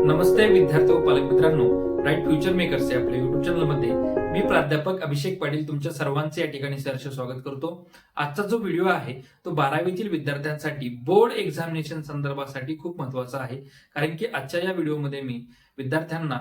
नमस्ते विद्यार्थी व पालक मित्रांनो, ब्राईट फ्युचर मेकर्स या आपल्या युट्यूब चॅनलमध्ये मी प्राध्यापक अभिषेक पाटील तुमच्या सर्वांचे या ठिकाणी सहर्ष स्वागत करतो। आजचा जो व्हिडिओ आहे तो 12वीतील विद्यार्थ्यांसाठी बोर्ड एक्झामिनेशन संदर्भासाठी खूप महत्त्वाचा आहे, कारण की आजच्या या व्हिडिओमध्ये मी विद्यार्थ्यांना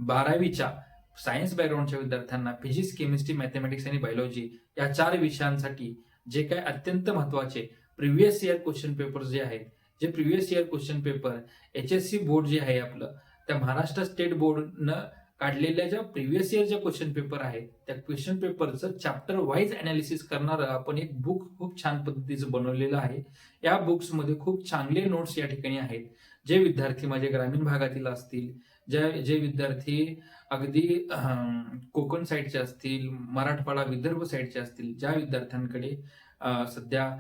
12वीच्या सायन्स बॅकग्राऊंडच्या विद्यार्थ्यांना फिजिक्स, केमिस्ट्री, मॅथमॅटिक्स आणि बायोलॉजी या 4 विषयांसाठी जे काही अत्यंत महत्त्वाचे प्रिव्हियस इयर क्वेश्चन पेपर जे आहेत, जे previous year question paper HSC board जे आहे आपलं, त्या महाराष्ट्र स्टेट बोर्डनं काढलेल्या ज्या प्रिव्हियस इयर ज्या क्वेश्चन पेपर आहेत त्या क्वेश्चन पेपरचं चॅप्टर वाईज अनालिसिस करणारं आपण एक बुक खूप छान पद्धतीचं बनवलेलं आहे। या बुक्समध्ये खूप चांगले नोट्स या ठिकाणी आहेत। जे विद्यार्थी माझे ग्रामीण भागातील असतील, जे विद्यार्थी अगदी कोकण साईडचे असतील, मराठवाडा विदर्भ साईडचे असतील, ज्या विद्यार्थ्यांकडे सध्या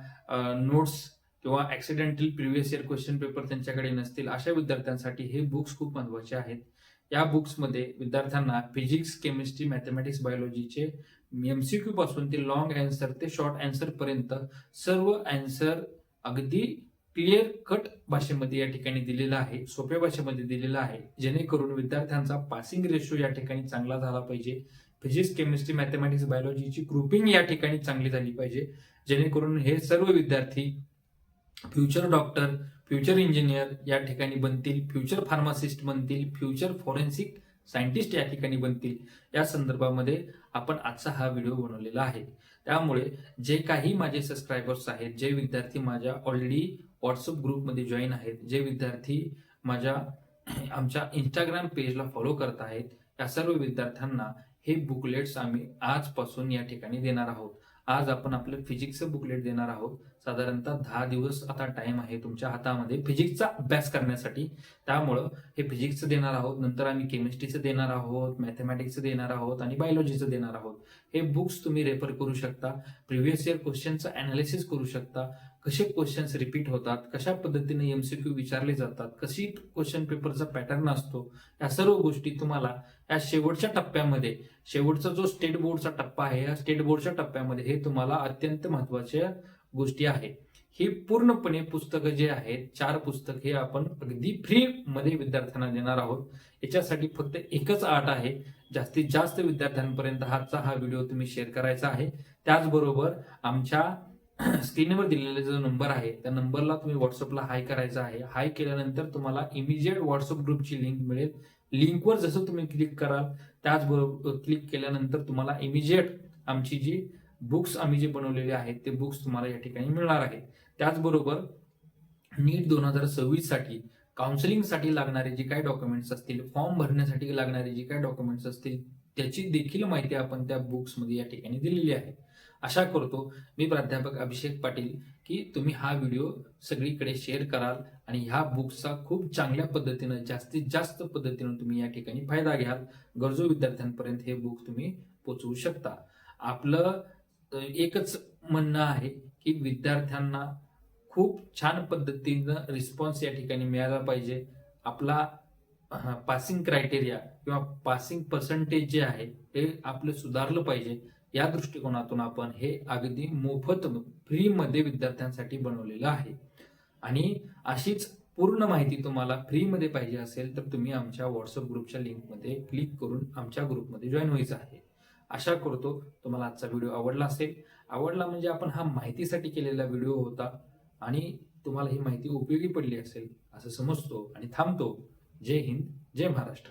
नोट्स किंवा accidental previous year question paper त्यांच्याकडे नसतील, अशा विद्यार्थ्यांसाठी हे बुक्स खूप महत्त्वाचे आहेत। या बुक्समध्ये विद्यार्थ्यांना फिजिक्स, केमिस्ट्री, मॅथमॅटिक्स, बायोलॉजीचे MCQ पासून ते लॉंग आन्सर ते शॉर्ट आन्सर पर्यंत सर्व आन्सर अगदी क्लिअर कट भाषेमध्ये या ठिकाणी दिलेला आहे, सोप्या भाषेमध्ये दिलेला आहे, जेणेकरून विद्यार्थ्यांचा पासिंग रेशो या ठिकाणी चांगला झाला पाहिजे। फिजिक्स, केमिस्ट्री, मॅथमॅटिक्स, बायोलॉजीची ग्रुपिंग या ठिकाणी चांगली झाली पाहिजे, जेणेकरून हे सर्व विद्यार्थी फ्युचर डॉक्टर, फ्युचर इंजिनियर या ठिकाणी बनतील, फ्युचर फार्मासिस्ट बनतील, फ्युचर फॉरेन्सिक सायंटिस्ट या ठिकाणी बनतील। या संदर्भामध्ये आपण आजचा हा व्हिडिओ बनवलेला आहे। त्यामुळे जे काही माझे सबस्क्रायबर्स आहेत, जे विद्यार्थी माझ्या ऑलरेडी व्हॉट्सअप ग्रुपमध्ये जॉईन आहेत, जे विद्यार्थी आमच्या इंस्टाग्राम पेजला फॉलो करत आहेत, या सर्व विद्यार्थ्यांना हे बुकलेट्स आम्ही आजपासून या ठिकाणी देणार आहोत। आज आपण आपलं फिजिक्सचं बुकलेट देणार आहोत। साधारणतः 10 दिवस आता टाइम आहे तुमच्या हातामध्ये फिजिक्सचा अभ्यास करण्यासाठी। त्यामुळं हे फिजिक्सचं देणार आहोत, नंतर आम्ही केमिस्ट्रीचं देणार आहोत, मॅथमॅटिक्सचं देणार आहोत आणि बायोलॉजीचं देणार आहोत। हे बुक्स तुम्ही रेफर करू शकता, प्रिव्हियस इयर क्वेश्चनचं अनालिसिस करू शकता, कसे क्वेश्चन्स रिपीट होतात, कशा पद्धतीने MCQ विचारले जातात, कशी क्वेश्चन पेपरचा पॅटर्न असतो, या सर्व गोष्टी तुम्हाला या शेवटच्या टप्प्यामध्ये, शेवटचा जो स्टेट बोर्डचा टप्पा आहे, या स्टेट बोर्डच्या टप्प्यामध्ये हे तुम्हाला अत्यंत महत्त्वाच्या गोष्टी आहेत। ही पूर्णपणे पुस्तकं जे आहेत, 4 पुस्तक हे आपण अगदी फ्री मध्ये विद्यार्थ्यांना देणार आहोत। याच्यासाठी फक्त एकच अट आहे, जास्तीत जास्त विद्यार्थ्यांपर्यंत हा व्हिडिओ तुम्ही शेअर करायचा आहे। त्याचबरोबर आमच्या स्क्रीनवर दिलेला जो नंबर आहे त्या नंबरला तुम्ही व्हॉट्सअपला हाय करायचा आहे। हाय केल्यानंतर तुम्हाला इमिजिएट व्हॉट्सअप ग्रुपची लिंक मिळेल। लिंकवर जसं तुम्ही क्लिक कराल, त्याचबरोबर क्लिक केल्यानंतर तुम्हाला इमिजिएट आमची जी बुक्स आम्ही जे बनवलेले आहेत ते बुक्स तुम्हाला या ठिकाणी मिळणार आहेत। त्याचबरोबर नीट 2026 साठी काउन्सिलिंगसाठी लागणारे जे काही डॉक्युमेंट्स असतील, फॉर्म भरण्यासाठी लागणारे जे काही डॉक्युमेंट्स असतील, त्याची देखील माहिती आपण त्या बुक्समध्ये या ठिकाणी दिलेली आहे। आशा करतो मी प्राध्यापक अभिषेक पाटील की तुम्ही हा व्हिडिओ सगळीकडे शेअर कराल आणि ह्या बुक्सचा खूप चांगल्या पद्धतीनं, जास्तीत जास्त पद्धतीनं तुम्ही या ठिकाणी फायदा घ्याल। गरजू विद्यार्थ्यांपर्यंत हे बुक तुम्ही पोहोचवू शकता। आपलं एकच म्हणणं आहे की विद्यार्थ्यांना खूप छान पद्धतीनं रिस्पॉन्स या ठिकाणी मिळाला पाहिजे। आपला पासिंग क्रायटेरिया किंवा पासिंग पर्सेंटेज जे आहे ते आपलं सुधारलं पाहिजे। या दृष्टिकोनातून आपण हे अगदी मोफत फ्रीमध्ये विद्यार्थ्यांसाठी बनवलेलं आहे। आणि अशीच पूर्ण माहिती तुम्हाला फ्रीमध्ये पाहिजे असेल तर तुम्ही आमच्या व्हॉट्सअप ग्रुपच्या लिंकमध्ये क्लिक करून आमच्या ग्रुपमध्ये जॉईन व्हायचं आहे। आशा करतो तुम्हाला आजचा व्हिडिओ आवडला असेल। आवडला म्हणजे आपण हा माहितीसाठी केलेला व्हिडिओ होता आणि तुम्हाला ही माहिती उपयोगी पडली असेल असं समजतो आणि थांबतो। जय हिंद, जय महाराष्ट्र।